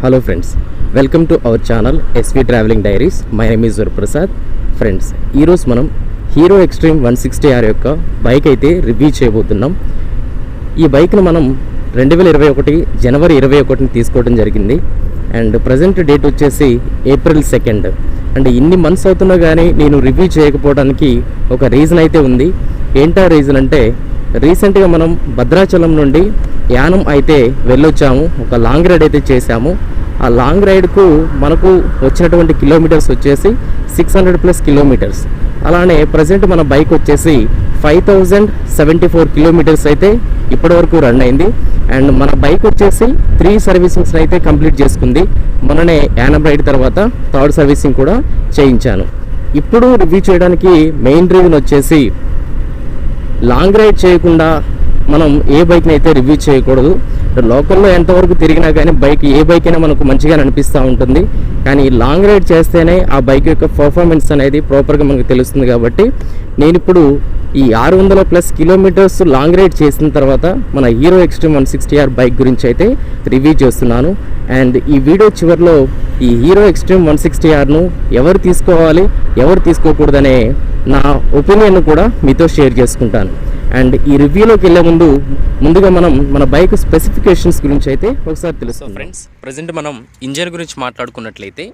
Hello friends, welcome to our channel SV travelling diaries. My name is Prasad. Friends, ఈరోజు మనం hero extreme 160R యొక్క bike అయితే review చేయబోతున్నాం. ఈ బైక్ను మనం 2021 జనవరి 21ని తీసుకోవడం జరిగింది. అండ్ ప్రజెంట్ డేట్ వచ్చేసి April 2. అండ్ ఇన్ని మంత్స్ అవుతున్నా కానీ నేను రివ్యూ చేయకపోవడానికి ఒక రీజన్ అయితే ఉంది. ఏంటా రీజన్ అంటే, రీసెంట్గా మనం భద్రాచలం నుండి యానం అయితే వెళ్ళొచ్చాము. ఒక లాంగ్ రైడ్ అయితే చేశాము. ఆ లాంగ్ రైడ్కు మనకు వచ్చినటువంటి కిలోమీటర్స్ వచ్చేసి 600+ కిలోమీటర్స్. అలానే ప్రజెంట్ మన బైక్ వచ్చేసి 5074 కిలోమీటర్స్ అయితే ఇప్పటివరకు రన్ అయింది. అండ్ మన బైక్ వచ్చేసి 3 సర్వీసింగ్స్ అయితే కంప్లీట్ చేసుకుంది. మొన్ననే యానం రైడ్ తర్వాత 3rd సర్వీసింగ్ కూడా చేయించాను. ఇప్పుడు రివ్యూ చేయడానికి మెయిన్ రీజన్ వచ్చేసి, లాంగ్ రైడ్ చేయకుండా మనం ఏ బైక్ని అయితే రివ్యూ చేయకూడదు. లోకల్లో ఎంతవరకు తిరిగినా కానీ బైక్ ఏ బైక్ అయినా మనకు మంచిగా అనిపిస్తూ ఉంటుంది. కానీ లాంగ్ రైడ్ చేస్తేనే ఆ బైక్ యొక్క పర్ఫార్మెన్స్ అనేది ప్రాపర్గా మనకు తెలుస్తుంది. కాబట్టి నేను ఇప్పుడు ఈ 600+ కిలోమీటర్స్ లాంగ్ రైడ్ చేసిన తర్వాత మన హీరో ఎక్స్ట్రీమ్ 160R బైక్ గురించి అయితే రివ్యూ చేస్తున్నాను. అండ్ ఈ వీడియో చివరిలో ఈ హీరో ఎక్స్ట్రీమ్ 160Rను ఎవరు తీసుకోవాలి, ఎవరు తీసుకోకూడదనే నా ఒపీనియన్ కూడా మీతో షేర్ చేసుకుంటాను. అండ్ ఈ రివ్యూలోకి వెళ్ళే ముందుగా మనం మన బైక్ స్పెసిఫికేషన్స్ గురించి అయితే ఒకసారి తెలుస్తాం. ఫ్రెండ్స్, ప్రజెంట్ మనం ఇంజన్ గురించి మాట్లాడుకున్నట్లయితే,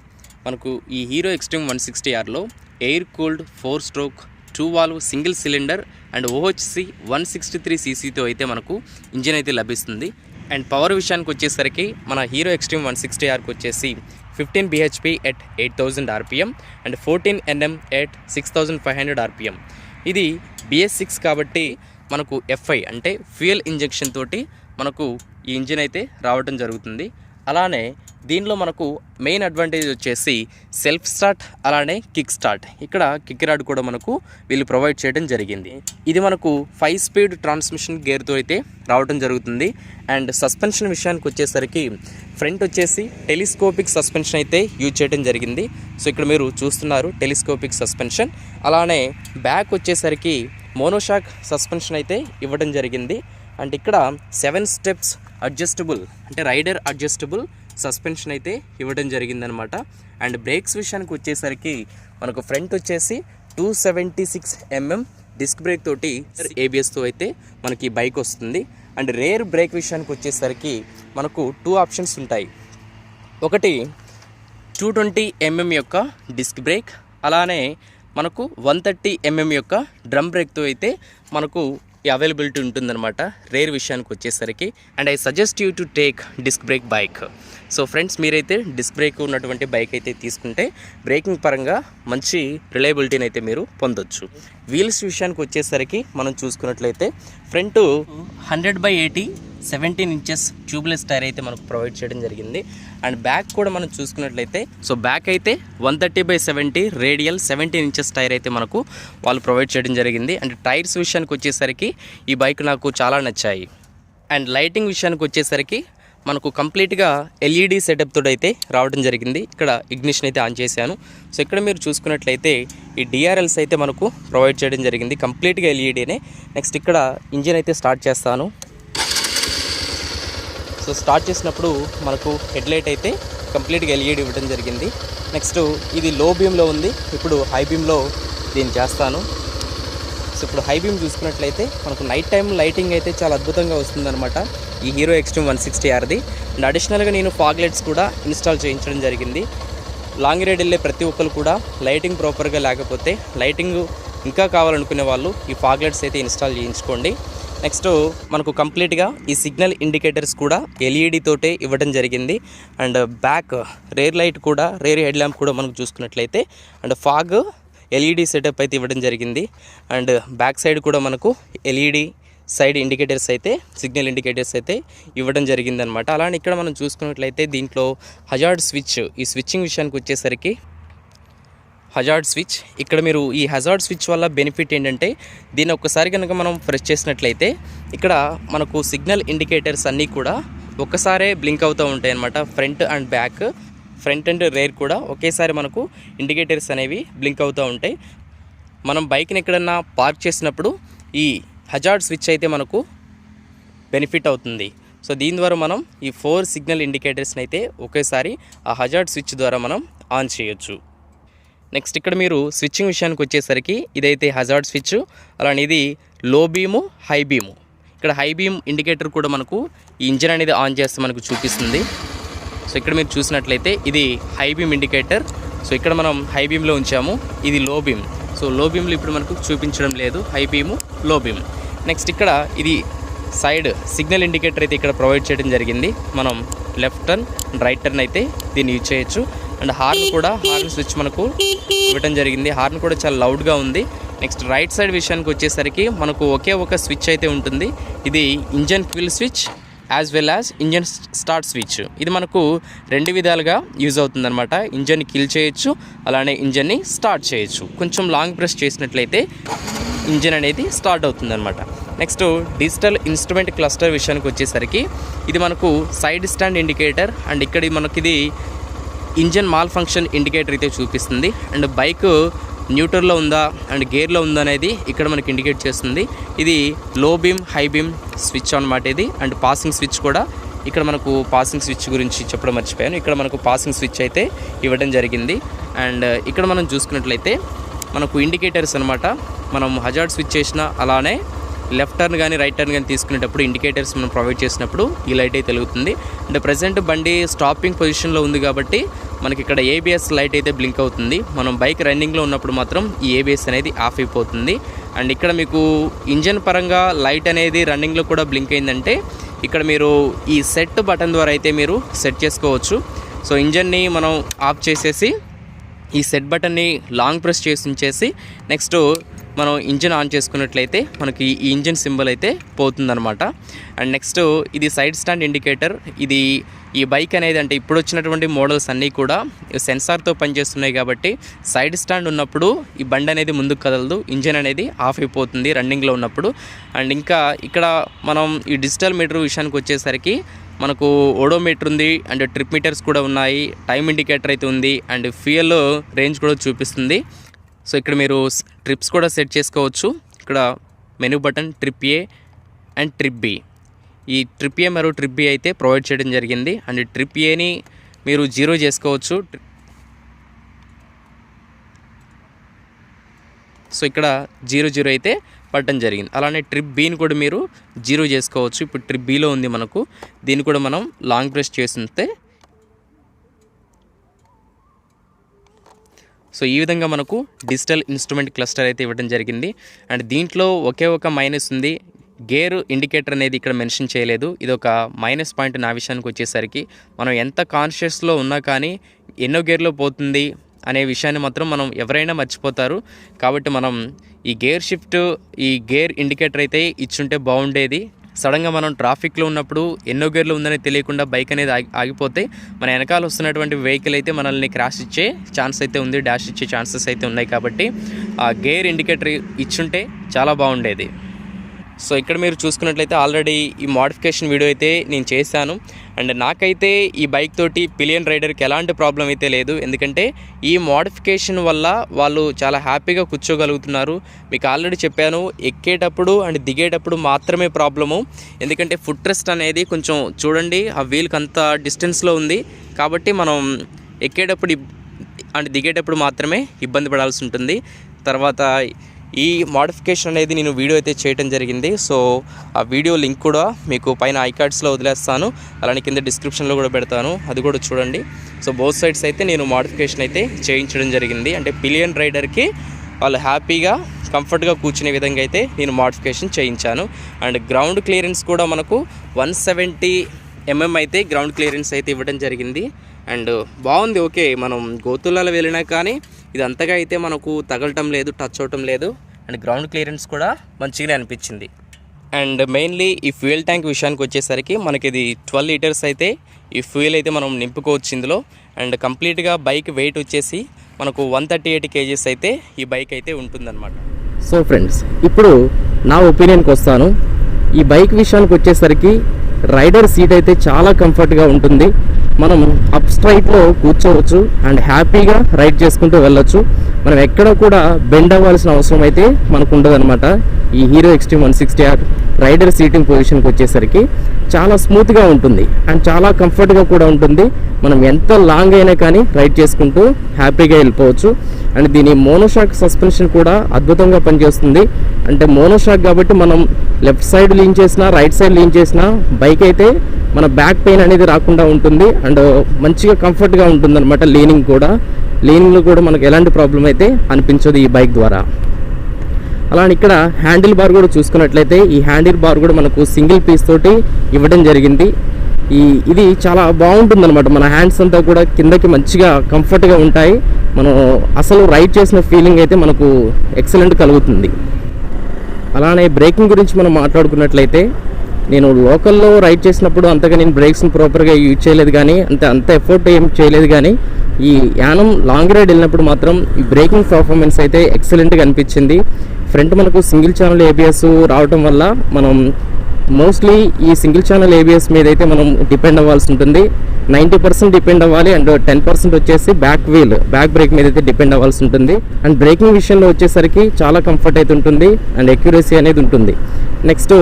మనకు ఈ హీరో ఎక్స్ట్రీమ్ 160Rలో air cooled 4 stroke 2 valve single cylinder and OHC 163cc అయితే మనకు ఇంజన్ అయితే లభిస్తుంది. అండ్ పవర్ విషయానికి వచ్చేసరికి మన హీరో ఎక్స్ట్రీమ్ 160Rకి వచ్చేసి 15 bhp at 8000 rpm and 14 Nm at 6500 rpm. ఇది BS6 కాబట్టి మనకు FI అంటే ఫ్యూయల్ ఇంజెక్షన్ తోటి మనకు ఈ ఇంజిన్ అయితే రావడం జరుగుతుంది. అలానే దీనిలో మనకు మెయిన్ అడ్వాంటేజ్ వచ్చేసి సెల్ఫ్ స్టార్ట్, అలానే కిక్ స్టార్ట్. ఇక్కడ కిక్ రాడ్ కూడా మనకు వీళ్ళు ప్రొవైడ్ చేయడం జరిగింది. ఇది మనకు 5 స్పీడ్ ట్రాన్స్మిషన్ గేర్తో అయితే రావడం జరుగుతుంది. అండ్ సస్పెన్షన్ విషయానికి వచ్చేసరికి ఫ్రంట్ వచ్చేసి టెలిస్కోపిక్ సస్పెన్షన్ అయితే యూజ్ చేయడం జరిగింది. సో ఇక్కడ మీరు చూస్తున్నారు టెలిస్కోపిక్ సస్పెన్షన్. అలానే బ్యాక్ వచ్చేసరికి మోనోషాక్ సస్పెన్షన్ అయితే ఇవ్వడం జరిగింది. అండ్ ఇక్కడ 7 స్టెప్స్ అడ్జస్టబుల్ అంటే రైడర్ అడ్జస్టబుల్ సస్పెన్షన్ అయితే ఇవ్వడం జరిగిందనమాట. అండ్ బ్రేక్స్ విషయానికి వచ్చేసరికి మనకు ఫ్రంట్ వచ్చేసి 276 mm డిస్క్ బ్రేక్ తోటి ABSతో అయితే మనకి బైక్ వస్తుంది. అండ్ రేర్ బ్రేక్ విషయానికి వచ్చేసరికి మనకు 2 ఆప్షన్స్ ఉంటాయి. ఒకటి 220 mm యొక్క డిస్క్ బ్రేక్, అలానే మనకు 130 mm యొక్క డ్రమ్ బ్రేక్తో అయితే మనకు ఈ అవైలబిలిటీ ఉంటుందన్నమాట రేర్ విషయానికి వచ్చేసరికి. And I suggest you to take disc brake bike. So friends, మీరైతే డిస్క్ బ్రేక్ ఉన్నటువంటి బైక్ అయితే తీసుకుంటే బ్రేకింగ్ పరంగా మంచి రిలయబిలిటీని అయితే మీరు పొందొచ్చు. వీల్స్ విషయానికి వచ్చేసరికి మనం చూసుకున్నట్లయితే ఫ్రంట్ 100/80 17 ఇంచెస్ ట్యూబ్లెస్ టైర్ అయితే మనకు ప్రొవైడ్ చేయడం జరిగింది. అండ్ బ్యాక్ కూడా మనం చూసుకున్నట్లయితే, సో బ్యాక్ అయితే 130/70 రేడియల్ 17 ఇంచెస్ టైర్ అయితే మనకు వాళ్ళు ప్రొవైడ్ చేయడం జరిగింది. అండ్ టైర్స్ విషయానికి వచ్చేసరికి ఈ బైక్ నాకు చాలా నచ్చాయి. అండ్ లైటింగ్ విషయానికి వచ్చేసరికి మనకు కంప్లీట్గా LED సెటప్ తోటి అయితే రావడం జరిగింది. ఇక్కడ ఇగ్నిషన్ అయితే ఆన్ చేశాను. సో ఇక్కడ మీరు చూసుకున్నట్లయితే ఈ DRLs అయితే మనకు ప్రొవైడ్ చేయడం జరిగింది, కంప్లీట్గా LEDనే. నెక్స్ట్ ఇక్కడ ఇంజిన్ అయితే స్టార్ట్ చేస్తాను. సో స్టార్ట్ చేసినప్పుడు మనకు హెడ్లైట్ అయితే కంప్లీట్గా LED ఇవ్వడం జరిగింది. నెక్స్ట్ ఇది లో బీమ్లో ఉంది, ఇప్పుడు హై బీమ్లో దీన్ని చేస్తాను. సో ఇప్పుడు హై బీమ్ చూసుకున్నట్లయితే మనకు నైట్ టైం లైటింగ్ అయితే చాలా అద్భుతంగా వస్తుందన్నమాట ఈ హీరో ఎక్స్ట్రీమ్ 160Rది. అండ్ అడిషనల్గా నేను ఫాగ్ లైట్స్ కూడా ఇన్స్టాల్ చేయించడం జరిగింది. లాంగ్ రైడ్ వెళ్ళే ప్రతి ఒక్కరు కూడా లైటింగ్ ప్రాపర్గా లేకపోతే, లైటింగ్ ఇంకా కావాలనుకునే వాళ్ళు ఈ ఫాగ్ లైట్స్ అయితే ఇన్స్టాల్ చేయించుకోండి. నెక్స్ట్ మనకు కంప్లీట్గా ఈ సిగ్నల్ ఇండికేటర్స్ కూడా LED తోటే ఇవ్వడం జరిగింది. అండ్ బ్యాక్ రేర్ లైట్ కూడా, రేర్ హెడ్ ల్యాంప్ కూడా మనకు చూసుకున్నట్లయితే, అండ్ ఫాగ్ LED సెటప్ అయితే ఇవ్వడం జరిగింది. అండ్ బ్యాక్ సైడ్ కూడా మనకు LED సైడ్ ఇండికేటర్స్ అయితే, సిగ్నల్ ఇండికేటర్స్ అయితే ఇవ్వడం జరిగిందనమాట. అలానే ఇక్కడ మనం చూసుకున్నట్లయితే దీంట్లో హజార్డ్ స్విచ్, ఈ స్విచ్చింగ్ విషయానికి వచ్చేసరికి హజార్డ్ స్విచ్, ఇక్కడ మీరు ఈ హజార్డ్ స్విచ్ వల్ల బెనిఫిట్ ఏంటంటే, దీన్ని ఒక్కసారి కనుక మనం ప్రెస్ చేసినట్లయితే ఇక్కడ మనకు సిగ్నల్ ఇండికేటర్స్ అన్నీ కూడా ఒక్కసారే బ్లింక్ అవుతూ ఉంటాయి అన్నమాట. Front and back, front and rare కూడా ఒకేసారి మనకు ఇండికేటర్స్ అనేవి బ్లింక్ అవుతూ ఉంటాయి. మనం బైక్ని ఎక్కడన్నా పార్క్ చేసినప్పుడు ఈ హజార్డ్ స్విచ్ అయితే మనకు బెనిఫిట్ అవుతుంది. సో దీని ద్వారా మనం ఈ 4 సిగ్నల్ ఇండికేటర్స్ని అయితే ఒకేసారి ఆ హజార్డ్ స్విచ్ ద్వారా మనం ఆన్ చేయొచ్చు. నెక్స్ట్ ఇక్కడ మీరు స్విచ్చింగ్ విషయానికి వచ్చేసరికి ఇదైతే హజార్డ్ స్విచ్, అలానే ఇది లో బీము, హై బీము. ఇక్కడ హై బీమ్ ఇండికేటర్ కూడా మనకు ఈ ఇంజిన్ అనేది ఆన్ చేస్తే మనకు చూపిస్తుంది. సో ఇక్కడ మీరు చూసినట్లయితే ఇది హై బీమ్ ఇండికేటర్. సో ఇక్కడ మనం హై బీమ్లో ఉంచాము, ఇది లో బీమ్. సో లో బీమ్లో ఇప్పుడు మనకు చూపించడం లేదు, హై బీము, లో బీమ్. నెక్స్ట్ ఇక్కడ ఇది సైడ్ సిగ్నల్ ఇండికేటర్ అయితే ఇక్కడ ప్రొవైడ్ చేయడం జరిగింది. మనం లెఫ్ట్ టర్న్, రైట్ టర్న్ అయితే దీన్ని యూజ్ చేయొచ్చు. అండ్ హార్న్ కూడా, హార్న్ స్విచ్ మనకు ఇవ్వడం జరిగింది. హార్న్ కూడా చాలా లౌడ్గా ఉంది. నెక్స్ట్ రైట్ సైడ్ విషయానికి వచ్చేసరికి మనకు ఒకే ఒక స్విచ్ అయితే ఉంటుంది. ఇది engine kill switch as well as engine start switch. ఇది మనకు 2 విధాలుగా యూజ్ అవుతుందన్నమాట. ఇంజన్ని కిల్ చేయొచ్చు, అలానే ఇంజన్ని స్టార్ట్ చేయొచ్చు. కొంచెం లాంగ్ ప్రెస్ చేసినట్లయితే ఇంజన్ అనేది స్టార్ట్ అవుతుందన్నమాట. నెక్స్ట్ డిజిటల్ ఇన్స్ట్రుమెంట్ క్లస్టర్ విషయానికి వచ్చేసరికి ఇది మనకు సైడ్ స్టాండ్ ఇండికేటర్. అండ్ ఇక్కడ మనకి ఇంజన్ మాల్ ఫంక్షన్ ఇండికేటర్ అయితే చూపిస్తుంది. అండ్ బైక్ న్యూట్రల్లో ఉందా అండ్ గేర్లో ఉందా అనేది ఇక్కడ మనకి ఇండికేట్ చేస్తుంది. ఇది లో బీమ్, హై బీమ్ స్విచ్ అన్నమాట ఇది. అండ్ పాసింగ్ స్విచ్ కూడా ఇక్కడ మనకు పాసింగ్ స్విచ్ గురించి చెప్పడం మర్చిపోయాను. ఇక్కడ మనకు పాసింగ్ స్విచ్ అయితే ఇవ్వడం జరిగింది. అండ్ ఇక్కడ మనం చూసుకున్నట్లయితే మనకు ఇండికేటర్స్ అనమాట. మనం హజార్డ్ స్విచ్ చేసిన అలానే లెఫ్ట్ టర్న్ కానీ రైట్ టర్న్ కానీ తీసుకునేటప్పుడు ఇండికేటర్స్ మనం ప్రొవైడ్ చేసినప్పుడు ఈ లైట్ అయితే వెలుగుతుంది. అంటే ప్రజెంట్ బండి స్టాపింగ్ పొజిషన్లో ఉంది కాబట్టి మనకి ఇక్కడ ఏబిఎస్ లైట్ అయితే బ్లింక్ అవుతుంది. మనం బైక్ రన్నింగ్లో ఉన్నప్పుడు మాత్రం ఈ ఏబిఎస్ అనేది ఆఫ్ అయిపోతుంది. అండ్ ఇక్కడ మీకు ఇంజన్ పరంగా లైట్ అనేది రన్నింగ్లో కూడా బ్లింక్ అయిందంటే ఇక్కడ మీరు ఈ సెట్ బటన్ ద్వారా అయితే మీరు సెట్ చేసుకోవచ్చు. సో ఇంజన్ని మనం ఆఫ్ చేసేసి ఈ సెట్ బటన్ని లాంగ్ ప్రెస్ చేసి ఉంచేసి నెక్స్ట్ మనం ఇంజిన్ ఆన్ చేసుకున్నట్లయితే మనకి ఈ ఇంజిన్ సింబల్ అయితే పోతుందన్నమాట. అండ్ నెక్స్ట్ ఇది సైడ్ స్టాండ్ ఇండికేటర్. ఇది ఈ బైక్ అనేది అంటే ఇప్పుడు వచ్చినటువంటి మోడల్స్ అన్నీ కూడా సెన్సార్తో పనిచేస్తున్నాయి కాబట్టి సైడ్ స్టాండ్ ఉన్నప్పుడు ఈ బండి అనేది ముందుకు కదలదు, ఇంజిన్ అనేది ఆఫ్ అయిపోతుంది రన్నింగ్లో ఉన్నప్పుడు. అండ్ ఇంకా ఇక్కడ మనం ఈ డిజిటల్ మీటర్ విషయానికి వచ్చేసరికి మనకు ఓడోమీటర్ ఉంది, అండ్ ట్రిప్ మీటర్స్ కూడా ఉన్నాయి, టైం ఇండికేటర్ అయితే ఉంది, అండ్ ఫ్యూయల్ రేంజ్ కూడా చూపిస్తుంది. సో ఇక్కడ మీరు ట్రిప్స్ కూడా సెట్ చేసుకోవచ్చు. ఇక్కడ menu button trip A and trip B. ఈ ట్రిప్ ఏ మరియు ట్రిప్ బి అయితే ప్రొవైడ్ చేయడం జరిగింది. అండ్ ట్రిప్ ఏని మీరు 0 చేసుకోవచ్చు. సో ఇక్కడ 0 అయితే పట్టడం జరిగింది. అలానే ట్రిప్ బిని కూడా మీరు 0 చేసుకోవచ్చు. ఇప్పుడు ట్రిప్ బిలో ఉంది మనకు, దీన్ని కూడా మనం లాంగ్ ప్రెస్ చేస్తుంటే సో ఈ విధంగా మనకు డిజిటల్ ఇన్స్ట్రుమెంట్ క్లస్టర్ అయితే ఇవ్వడం జరిగింది. అండ్ దీంట్లో ఒకే ఒక మైనస్ ఉంది, గేర్ ఇండికేటర్ అనేది ఇక్కడ మెన్షన్ చేయలేదు. ఇది ఒక మైనస్ పాయింట్ నా విషయానికి వచ్చేసరికి. మనం ఎంత కాన్షియస్లో ఉన్నా కానీ ఎన్నో గేర్లో పోతుంది అనే విషయాన్ని మాత్రం మనం ఎవరైనా మర్చిపోతారు. కాబట్టి మనం ఈ గేర్ షిఫ్ట్, ఈ గేర్ ఇండికేటర్ అయితే ఇచ్చుంటే బాగుండేది. సడన్గా మనం ట్రాఫిక్లో ఉన్నప్పుడు ఎన్నో గేర్లు ఉందని తెలియకుండా బైక్ అనేది ఆగిపోతే మన వెనకాల వస్తున్నటువంటి వెహికల్ అయితే మనల్ని క్రాష్ ఇచ్చే ఛాన్స్ అయితే ఉంది, డాష్ ఇచ్చే ఛాన్సెస్ అయితే ఉన్నాయి. కాబట్టి ఆ గేర్ ఇండికేటర్ ఇచ్చుంటే చాలా బాగుండేది. సో ఇక్కడ మీరు చూసుకున్నట్లయితే ఆల్రెడీ ఈ మోడిఫికేషన్ వీడియో అయితే నేను చేశాను. అండ్ నాకైతే ఈ బైక్ తోటి పిలియన్ రైడర్కి ఎలాంటి ప్రాబ్లం అయితే లేదు. ఎందుకంటే ఈ మోడిఫికేషన్ వల్ల వాళ్ళు చాలా హ్యాపీగా కూర్చోగలుగుతున్నారు. మీకు ఆల్రెడీ చెప్పాను, ఎక్కేటప్పుడు అండ్ దిగేటప్పుడు మాత్రమే ప్రాబ్లము. ఎందుకంటే ఫుట్ రెస్ట్ అనేది కొంచెం చూడండి, ఆ వీల్కి అంత డిస్టెన్స్లో ఉంది కాబట్టి మనం ఎక్కేటప్పుడు అండ్ దిగేటప్పుడు మాత్రమే ఇబ్బంది పడాల్సి ఉంటుంది. తర్వాత ఈ మోడిఫికేషన్ అనేది నేను వీడియో అయితే చేయడం జరిగింది. సో ఆ వీడియో లింక్ కూడా మీకు పైన ఐకార్డ్స్లో వదిలేస్తాను, అలానే కింద డిస్క్రిప్షన్లో కూడా పెడతాను, అది కూడా చూడండి. సో బోత్ సైడ్స్ అయితే నేను మోడిఫికేషన్ అయితే చేయించడం జరిగింది. అంటే పిలియన్ రైడర్కి వాళ్ళు హ్యాపీగా కంఫర్ట్గా కూర్చునే విధంగా అయితే నేను మోడిఫికేషన్ చేయించాను. అండ్ గ్రౌండ్ క్లియరెన్స్ కూడా మనకు 170 mm అయితే గ్రౌండ్ క్లియరెన్స్ అయితే ఇవ్వడం జరిగింది. అండ్ బాగుంది, ఓకే. మనం గోతులలో వెళ్ళినా కానీ ఇది అంతగా అయితే మనకు తగలటం లేదు, టచ్ అవటం లేదు. అండ్ గ్రౌండ్ క్లియరెన్స్ కూడా మంచిగానే అనిపించింది. అండ్ మెయిన్లీ ఈ ఫ్యూయల్ ట్యాంక్ విషయానికి వచ్చేసరికి మనకి ఇది 12 లీటర్స్ అయితే ఈ ఫ్యూయల్ అయితే మనం నింపుకోవచ్చు ఇందులో. అండ్ కంప్లీట్గా బైక్ వెయిట్ వచ్చేసి మనకు 138 kgs అయితే ఈ బైక్ అయితే ఉంటుందన్నమాట. సో ఫ్రెండ్స్, ఇప్పుడు నా ఒపీనియన్కి వస్తాను. ఈ బైక్ విషయానికి వచ్చేసరికి రైడర్ సీట్ అయితే చాలా కంఫర్ట్గా ఉంటుంది. మనం అప్ స్ట్రైట్లో కూర్చోవచ్చు అండ్ హ్యాపీగా రైడ్ చేసుకుంటూ వెళ్ళొచ్చు. మనం ఎక్కడ కూడా బెండ్ అవ్వాల్సిన అవసరం అయితే మనకు ఉండదన్నమాట. ఈ Hero extreme 160R rider seating పొజిషన్కి వచ్చేసరికి చాలా స్మూత్గా ఉంటుంది అండ్ చాలా కంఫర్ట్గా కూడా ఉంటుంది. మనం ఎంత లాంగ్ అయినా కానీ రైడ్ చేసుకుంటూ హ్యాపీగా వెళ్ళిపోవచ్చు. అండ్ దీని మోనోషాక్ సస్పెన్షన్ కూడా అద్భుతంగా పనిచేస్తుంది. అంటే మోనోషాక్ కాబట్టి మనం లెఫ్ట్ సైడ్ లీన్ చేసినా రైట్ సైడ్ లీన్ చేసినా బైక్ అయితే మన బ్యాక్ పెయిన్ అనేది రాకుండా ఉంటుంది అండ్ మంచిగా కంఫర్ట్గా ఉంటుంది అనమాట. లీనింగ్లో కూడా మనకు ఎలాంటి ప్రాబ్లం అయితే అనిపించదు ఈ బైక్ ద్వారా. అలానే ఇక్కడ హ్యాండిల్ బార్ కూడా చూసుకున్నట్లయితే ఈ హ్యాండిల్ బార్ కూడా మనకు సింగిల్ పీస్ తోటి ఇవ్వడం జరిగింది. ఇది చాలా బాగుంటుంది అనమాట. మన హ్యాండ్స్ అంతా కూడా కిందకి మంచిగా కంఫర్ట్గా ఉంటాయి. మనం అసలు రైడ్ చేసిన ఫీలింగ్ అయితే మనకు ఎక్సలెంట్ కలుగుతుంది. అలానే బ్రేకింగ్ గురించి మనం మాట్లాడుకున్నట్లయితే నేను లోకల్లో రైడ్ చేసినప్పుడు అంతగా నేను బ్రేక్స్ని ప్రాపర్గా యూజ్ చేయలేదు, కానీ అంత ఎఫర్ట్ ఏం చేయలేదు. కానీ ఈ యానం లాంగ్ రైడ్ వెళ్ళినప్పుడు మాత్రం ఈ బ్రేకింగ్ పర్ఫార్మెన్స్ అయితే ఎక్సలెంట్గా అనిపించింది. ఫ్రంట్ మనకు సింగిల్ ఛానల్ ఏబిఎస్ రావటం వల్ల మనం మోస్ట్లీ ఈ సింగిల్ ఛానల్ ఏబిఎస్ మీద అయితే మనం డిపెండ్ అవ్వాల్సి ఉంటుంది. 90% డిపెండ్ అవ్వాలి అండ్ 10% వచ్చేసి బ్యాక్ బ్రేక్ మీద అయితే డిపెండ్ అవ్వాల్సి ఉంటుంది. అండ్ బ్రేకింగ్ విషయంలో వచ్చేసరికి చాలా కంఫర్ట్ అయితే ఉంటుంది అండ్ అక్యురసీ అనేది ఉంటుంది. Next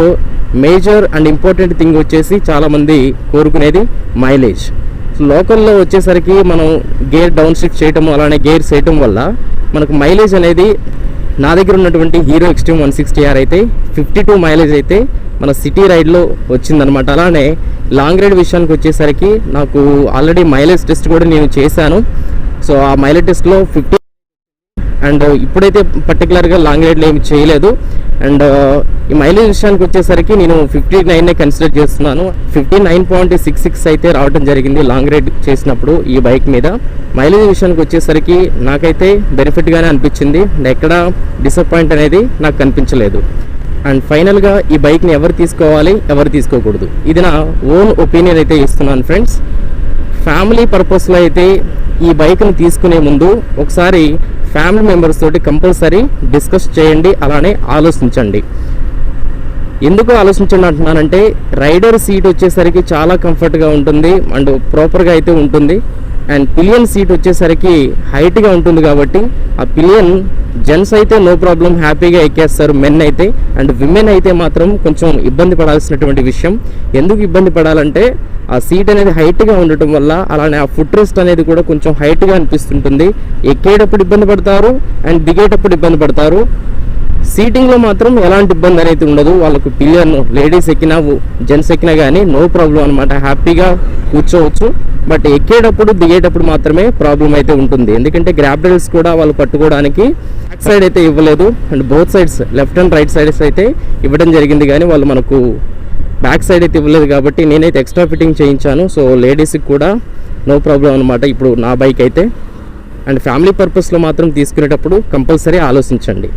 major and important thing వచ్చేసి చాలామంది కోరుకునేది మైలేజ్. లోకల్లో వచ్చేసరికి మనం గేర్ డౌన్ షిఫ్ట్ చేయటం అలానే గేర్స్ వేయటం వల్ల మనకు మైలేజ్ అనేది నా దగ్గర ఉన్నటువంటి హీరో ఎక్స్ట్రీమ్ 160R అయితే 52 మైలేజ్ అయితే మన సిటీ రైడ్లో వచ్చిందనమాట. అలానే లాంగ్ రైడ్ విషయానికి వచ్చేసరికి నాకు ఆల్రెడీ మైలేజ్ టెస్ట్ కూడా నేను చేశాను. సో ఆ మైలేజ్ టెస్ట్లో 50 అండ్ ఇప్పుడైతే పర్టికులర్గా లాంగ్ రైడ్లో ఏమి చేయలేదు. అండ్ ఈ మైలేజ్ విషయానికి వచ్చేసరికి నేను 59నే కన్సిడర్ చేస్తున్నాను. 59.66 అయితే రావడం జరిగింది లాంగ్ రైడ్ చేసినప్పుడు ఈ బైక్ మీద. మైలేజ్ విషయానికి వచ్చేసరికి నాకైతే బెనిఫిట్గానే అనిపించింది. ఎక్కడ డిసప్పాయింట్ అనేది నాకు కనిపించలేదు. అండ్ ఫైనల్గా ఈ బైక్ని ఎవరు తీసుకోవాలి ఎవరు తీసుకోకూడదు ఇది నా ఓన్ ఒపీనియన్ అయితే ఇస్తున్నాను ఫ్రెండ్స్. ఫ్యామిలీ పర్పస్లో అయితే ఈ బైక్ని తీసుకునే ముందు ఒకసారి ఫ్యామిలీ మెంబర్స్ తోటి కంపల్సరీ డిస్కస్ చేయండి, అలానే ఆలోచించండి. ఎందుకు ఆలోచించండి అంటున్నానంటే రైడర్ సీట్ వచ్చేసరికి చాలా కంఫర్ట్గా ఉంటుంది అండ్ ప్రాపర్గా అయితే ఉంటుంది. అండ్ పిలియన్ సీట్ వచ్చేసరికి హైట్గా ఉంటుంది కాబట్టి ఆ పిలియన్ జెంట్స్ అయితే నో ప్రాబ్లం హ్యాపీగా ఎక్కేస్తారు మెన్ అయితే. అండ్ విమెన్ అయితే మాత్రం కొంచెం ఇబ్బంది పడాల్సినటువంటి విషయం. ఎందుకు ఇబ్బంది పడాలంటే ఆ సీట్ అనేది హైట్గా ఉండటం వల్ల అలానే ఆ ఫుట్ రెస్ట్ అనేది కూడా కొంచెం హైట్గా అనిపిస్తుంటుంది. ఎక్కేటప్పుడు ఇబ్బంది పడతారు అండ్ దిగేటప్పుడు ఇబ్బంది పడతారు. సీటింగ్లో మాత్రం ఎలాంటి ఇబ్బంది అనేది ఉండదు. వాళ్ళకు పిలియన్ లేడీస్ ఎక్కినా జెంట్స్ ఎక్కినా కానీ నో ప్రాబ్లం అనమాట, హ్యాపీగా కూర్చోవచ్చు. బట్ ఎక్కేటప్పుడు దిగేటప్పుడు మాత్రమే ప్రాబ్లం అయితే ఉంటుంది. ఎందుకంటే గ్రాబ్ రైల్స్ కూడా వాళ్ళు పట్టుకోవడానికి బ్యాక్ సైడ్ అయితే ఇవ్వలేదు and both sides left and right sides అయితే ఇవ్వడం జరిగింది, కానీ వాళ్ళు మనకు బ్యాక్ సైడ్ అయితే ఇవ్వలేదు కాబట్టి నేనైతే ఎక్స్ట్రా ఫిట్టింగ్ చేయించాను. సో లేడీస్కి కూడా నో ప్రాబ్లం అనమాట ఇప్పుడు నా బైక్ అయితే. అండ్ ఫ్యామిలీ పర్పస్లో మాత్రం తీసుకునేటప్పుడు కంపల్సరీ ఆలోచించండి.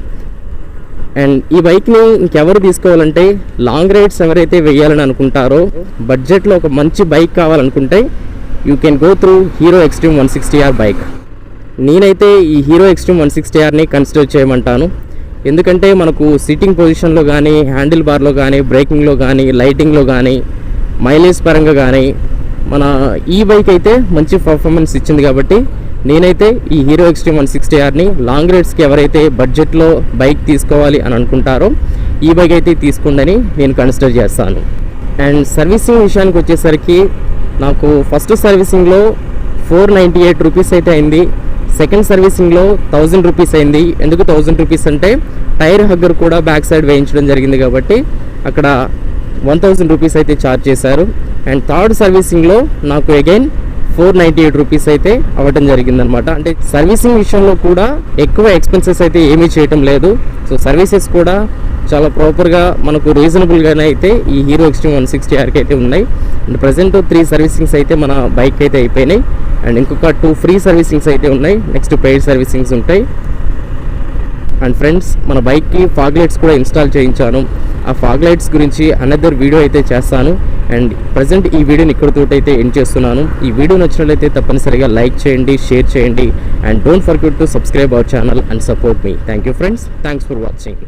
అండ్ ఈ బైక్ని ఇంకెవరు తీసుకోవాలంటే లాంగ్ రైడ్స్ ఎవరైతే వేయాలని అనుకుంటారో బడ్జెట్లో ఒక మంచి బైక్ కావాలనుకుంటే you can go through hero extreme 160R bike. నేనైతే ఈ హీరో ఎక్స్ట్రీమ్ 160Rని కన్సిడర్ చేయమంటాను. ఎందుకంటే మనకు సిట్టింగ్ పొజిషన్లో కానీ హ్యాండిల్ బార్లో కానీ బ్రేకింగ్లో కానీ లైటింగ్లో కానీ మైలేజ్ పరంగా కానీ మన ఈ బైక్ అయితే మంచి పర్ఫార్మెన్స్ ఇచ్చింది. కాబట్టి నేనైతే ఈ హీరో ఎక్స్ట్రీమ్ 160Rని లాంగ్ రైడ్స్కి ఎవరైతే బడ్జెట్లో బైక్ తీసుకోవాలి అని అనుకుంటారో ఈ బైక్ అయితే తీసుకోండి నేను కన్సిడర్ చేస్తాను. అండ్ సర్వీసింగ్ విషయానికి వచ్చేసరికి నాకు ఫస్ట్ సర్వీసింగ్లో 498 రూపీస్ అయితే అయింది. సెకండ్ సర్వీసింగ్లో 1000 రూపీస్ అయింది. ఎందుకు 1000 రూపీస్ అంటే టైర్ హగ్గర్ కూడా బ్యాక్ సైడ్ వేయించడం జరిగింది కాబట్టి అక్కడ 1000 రూపీస్ అయితే ఛార్జ్ చేశారు. అండ్ థర్డ్ సర్వీసింగ్లో నాకు అగైన్ 498 రూపీస్ అయితే అవ్వడం జరిగిందనమాట. అంటే సర్వీసింగ్ విషయంలో కూడా ఎక్కువ ఎక్స్పెన్సెస్ అయితే ఏమీ చేయటం లేదు. సో సర్వీసెస్ కూడా చాలా ప్రాపర్గా మనకు రీజనబుల్గానే అయితే ఈ హీరో ఎక్స్ట్రీమ్ 160Rకి అయితే ఉన్నాయి. అండ్ ప్రజెంట్ 3 సర్వీసింగ్స్ అయితే మన బైక్ అయితే అయిపోయినాయి అండ్ ఇంకొక 2 ఫ్రీ సర్వీసింగ్స్ అయితే ఉన్నాయి. నెక్స్ట్ పెయిడ్ సర్వీసింగ్స్ ఉంటాయి. అండ్ ఫ్రెండ్స్ మన బైక్కి ఫాగ్ లైట్స్ కూడా ఇన్స్టాల్ చేయించాను. ఆ ఫాగ్ లైట్స్ గురించి అనదర్ వీడియో అయితే చేస్తాను. అండ్ ప్రజెంట్ ఈ వీడియోని ఇక్కడితోటైతే ఎండ్ చేస్తున్నాను. ఈ వీడియో నచ్చినట్లయితే తప్పనిసరిగా లైక్ చేయండి, షేర్ చేయండి and don't forget to subscribe our channel and support me. Thank you friends, thanks for watching.